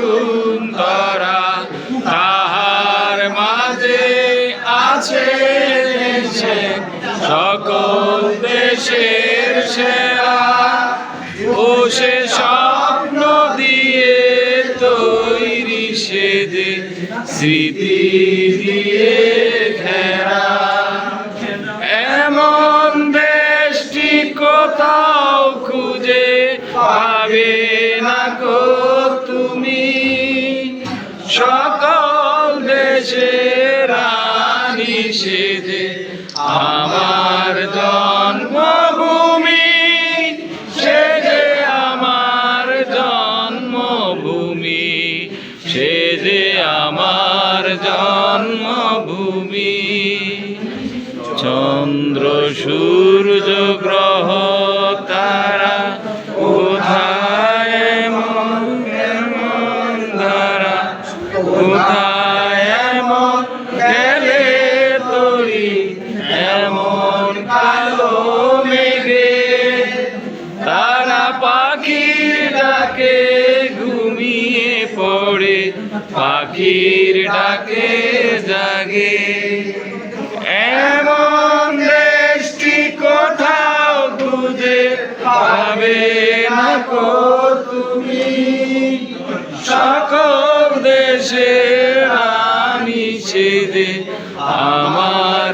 বসুন্ধরা, তাহার মাঝে আছে দেশে সকল দেশের সেরা। ও সে স্বপ্ন দিয়ে তৈরি সে যে স্মৃতি দিয়ে ঘেরা। এমন দেশটি কোথাও খুঁজে পাবে না গো তুমি, সকল দেশের রানী সে যে আমার জন্মভূমি, সে যে আমার জন্মভূমি, সে যে আমার জন্মভূমি। চন্দ্র সূর্য গ্রহ তারা কোথায় এমন ধারা, কোথায় এমন গেলে তরি এমন কালো মেঘে। তারা পাখির ডাকে ঘুমিয়ে পড়ে, পাখির ডাকে জাগে। এমন দেশটি কোথাও খুঁজে পাবে না গো তুমি, সকল দেশের রানী সে যে আমার